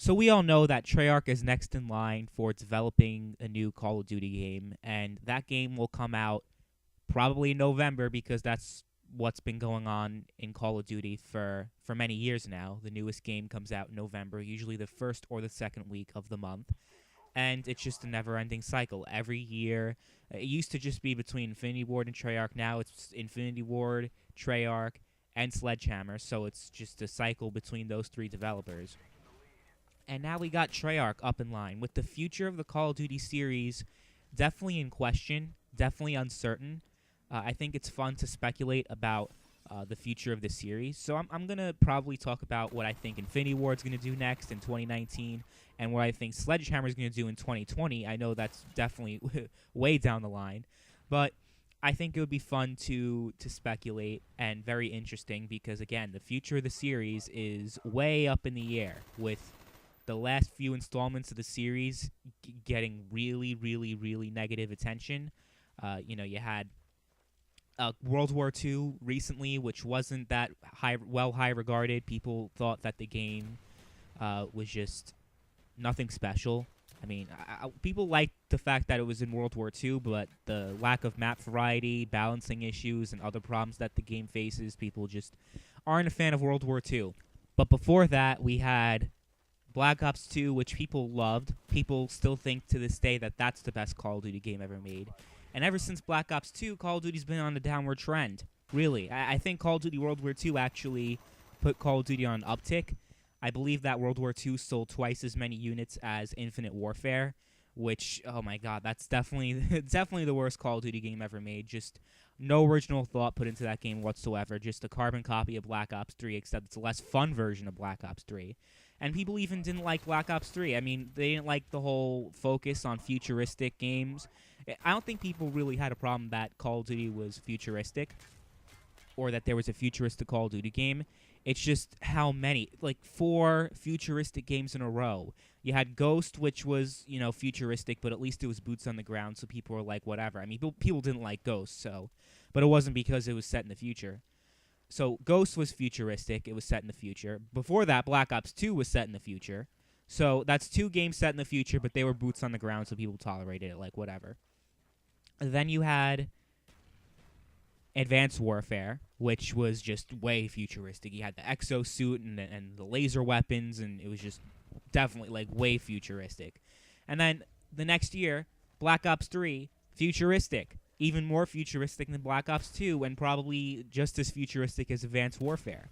So we all know that Treyarch is next in line for developing a new Call of Duty game, and that game will come out probably in November because that's what's been going on in Call of Duty for many years now. The newest game comes out in November, usually the first or the second week of the month, and it's just a never-ending cycle. Every year, it used to just be between Infinity Ward and Treyarch. Now it's Infinity Ward, Treyarch, and Sledgehammer. So it's just a cycle between those three developers. And now we got Treyarch up in line with the future of the Call of Duty series definitely in question, definitely uncertain. I think it's fun to speculate about the future of the series. So I'm going to probably talk about what I think Infinity Ward's going to do next in 2019 and what I think Sledgehammer's going to do in 2020. I know that's definitely way down the line, but I think it would be fun to speculate and very interesting because, again, the future of the series is way up in the air with the last few installments of the series getting really, really, really negative attention. You had World War II recently, which wasn't that high regarded. People thought that the game was just nothing special. I mean, people liked the fact that it was in World War II, but the lack of map variety, balancing issues, and other problems that the game faces, people just aren't a fan of World War II. But before that, we had Black Ops 2, which people loved. People still think to this day that that's the best Call of Duty game ever made. And ever since Black Ops 2, Call of Duty's been on a downward trend. Really. I think Call of Duty World War II actually put Call of Duty on an uptick. I believe that World War II sold twice as many units as Infinite Warfare, which, oh my god, that's definitely definitely the worst Call of Duty game ever made. Just no original thought put into that game whatsoever. Just a carbon copy of Black Ops 3, except it's a less fun version of Black Ops 3. And people even didn't like Black Ops 3. I mean, they didn't like the whole focus on futuristic games. I don't think people really had a problem that Call of Duty was futuristic or that there was a futuristic Call of Duty game. It's just how many, like 4 futuristic games in a row. You had Ghost, which was, futuristic, but at least it was boots on the ground, so people were like, whatever. I mean, people didn't like Ghost, but it wasn't because it was set in the future. So Ghost was futuristic. It was set in the future. Before that, Black Ops 2 was set in the future. So that's 2 games set in the future, but they were boots on the ground, so people tolerated it, like whatever. Then you had Advanced Warfare, which was just way futuristic. You had the exosuit and the laser weapons, and it was just definitely like way futuristic. And then the next year, Black Ops 3, futuristic. Even more futuristic than Black Ops 2 and probably just as futuristic as Advanced Warfare.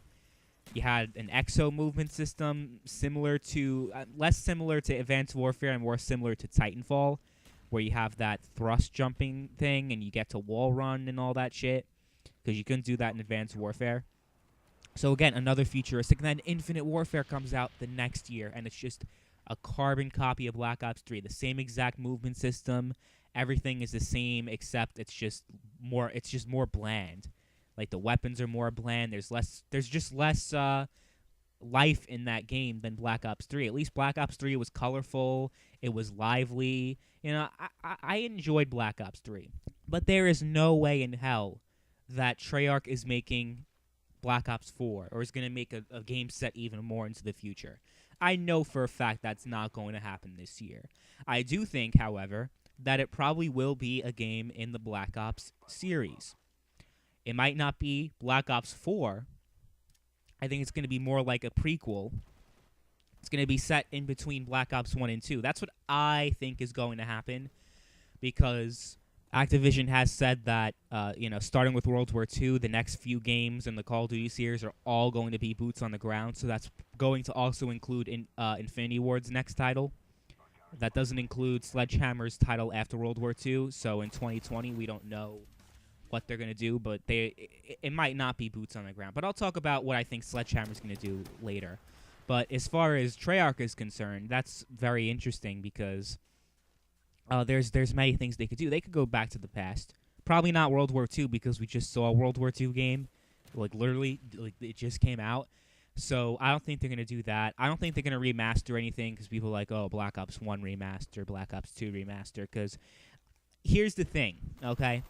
You had an exo movement system less similar to Advanced Warfare and more similar to Titanfall, where you have that thrust jumping thing and you get to wall run and all that shit, because you couldn't do that in Advanced Warfare. So again, another futuristic. And then Infinite Warfare comes out the next year, and it's just a carbon copy of Black Ops 3. The same exact movement system. Everything is the same, except it's just more bland. Like the weapons are more bland. There's just less life in that game than Black Ops 3. At least Black Ops 3 was colorful. It was lively. I enjoyed Black Ops 3. But there is no way in hell that Treyarch is making Black Ops 4 or is going to make a game set even more into the future. I know for a fact that's not going to happen this year. I do think, however, that it probably will be a game in the Black Ops series. It might not be Black Ops 4. I think it's going to be more like a prequel. It's going to be set in between Black Ops 1 and 2. That's what I think is going to happen, because Activision has said that, starting with World War II, the next few games in the Call of Duty series are all going to be boots on the ground. So that's going to also include Infinity Ward's next title. That doesn't include Sledgehammer's title after World War II. So in 2020, we don't know what they're going to do, but it might not be boots on the ground. But I'll talk about what I think Sledgehammer's going to do later. But as far as Treyarch is concerned, that's very interesting because there's many things they could do. They could go back to the past. Probably not World War II, because we just saw a World War II game. Like, literally, it just came out. So I don't think they're going to do that. I don't think they're going to remaster anything, because people are like, oh, Black Ops 1 remaster, Black Ops 2 remaster. Because here's the thing, okay?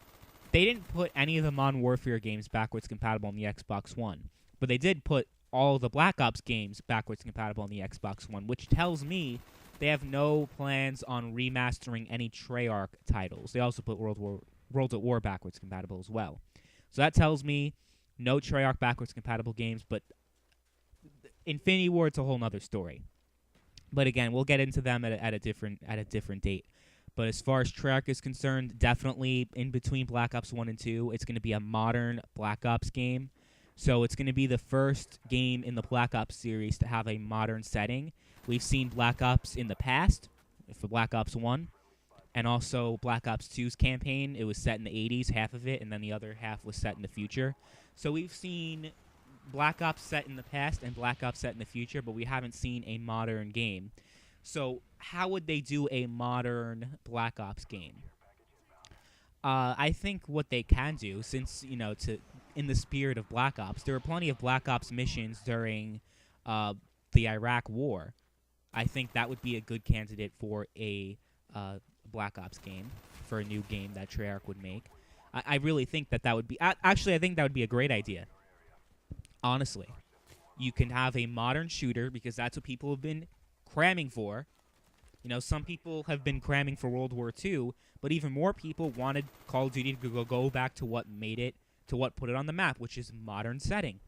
They didn't put any of the Modern Warfare games backwards compatible on the Xbox One. But they did put all the Black Ops games backwards compatible on the Xbox One, which tells me they have no plans on remastering any Treyarch titles. They also put World at War backwards compatible as well. So that tells me no Treyarch backwards compatible games, but Infinity Ward's a whole nother story. But again, we'll get into them at a different date. But as far as Treyarch is concerned, definitely in between Black Ops 1 and 2, it's going to be a modern Black Ops game. So it's going to be the first game in the Black Ops series to have a modern setting. We've seen Black Ops in the past for Black Ops 1, and also Black Ops 2's campaign. It was set in the 80s, half of it, and then the other half was set in the future. So we've seen Black Ops set in the past and Black Ops set in the future, but we haven't seen a modern game. So how would they do a modern Black Ops game? I think what they can do, since, in the spirit of Black Ops, there were plenty of Black Ops missions during the Iraq War. I think that would be a good candidate for a Black Ops game, for a new game that Treyarch would make. I really think that would be... Actually, I think that would be a great idea. Honestly. You can have a modern shooter, because that's what people have been cramming for. Some people have been cramming for World War II, but even more people wanted Call of Duty to go back to what made it, to what put it on the map, which is modern setting.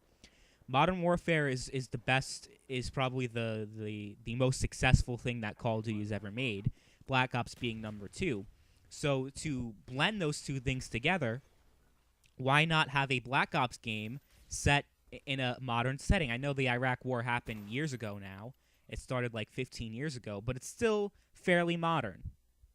Modern Warfare is the best, is probably the most successful thing that Call of Duty has ever made, Black Ops being number 2. So to blend those two things together, why not have a Black Ops game set in a modern setting? I know the Iraq War happened years ago now. It started like 15 years ago, but it's still fairly modern,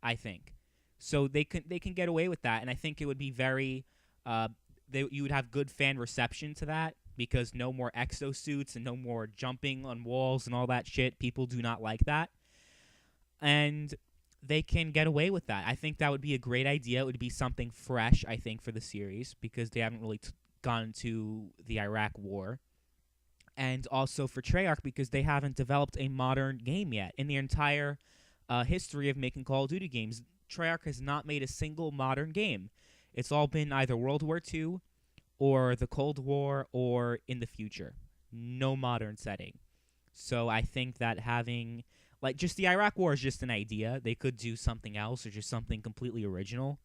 I think. So they can get away with that, and I think it would be very you would have good fan reception to that, because no more exosuits and no more jumping on walls and all that shit. People do not like that. And they can get away with that. I think that would be a great idea. It would be something fresh, I think, for the series, because they haven't really gone to the Iraq War. And also for Treyarch, because they haven't developed a modern game yet. In the entire history of making Call of Duty games, Treyarch has not made a single modern game. It's all been either World War II or the Cold War or in the future. No modern setting. So I think that having... just the Iraq War is just an idea. They could do something else or just something completely original.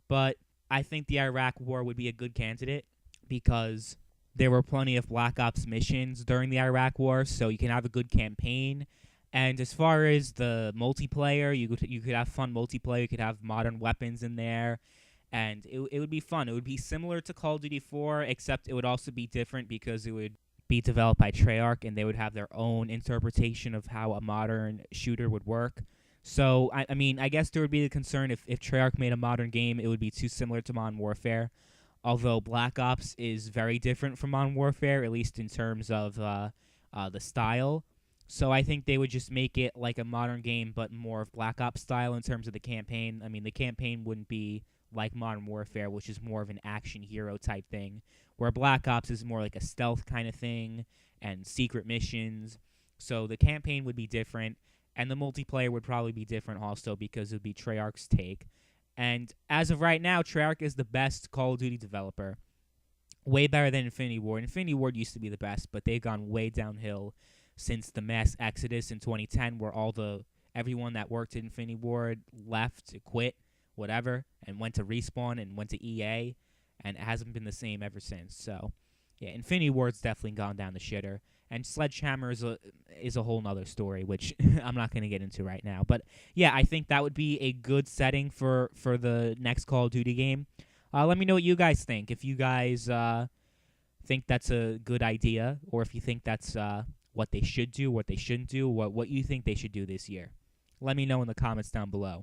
But I think the Iraq War would be a good candidate, because there were plenty of Black Ops missions during the Iraq War, so you can have a good campaign. And as far as the multiplayer, you could have fun multiplayer. You could have modern weapons in there, and it would be fun. It would be similar to Call of Duty 4, except it would also be different, because it would be developed by Treyarch, and they would have their own interpretation of how a modern shooter would work. So, I guess there would be the concern if Treyarch made a modern game, it would be too similar to Modern Warfare. Although Black Ops is very different from Modern Warfare, at least in terms of the style. So I think they would just make it like a modern game, but more of Black Ops style in terms of the campaign. The campaign wouldn't be like Modern Warfare, which is more of an action hero type thing, where Black Ops is more like a stealth kind of thing and secret missions. So the campaign would be different, and the multiplayer would probably be different also, because it would be Treyarch's take. And as of right now, Treyarch is the best Call of Duty developer. Way better than Infinity Ward. Infinity Ward used to be the best, but they've gone way downhill since the mass exodus in 2010, where everyone that worked at Infinity Ward left, quit, whatever, and went to Respawn and went to EA, and it hasn't been the same ever since. So, yeah, Infinity Ward's definitely gone down the shitter. And Sledgehammer is a whole nother story, which I'm not going to get into right now. But, yeah, I think that would be a good setting for the next Call of Duty game. Let me know what you guys think. If you guys think that's a good idea, or if you think that's what they should do, what they shouldn't do, what you think they should do this year. Let me know in the comments down below.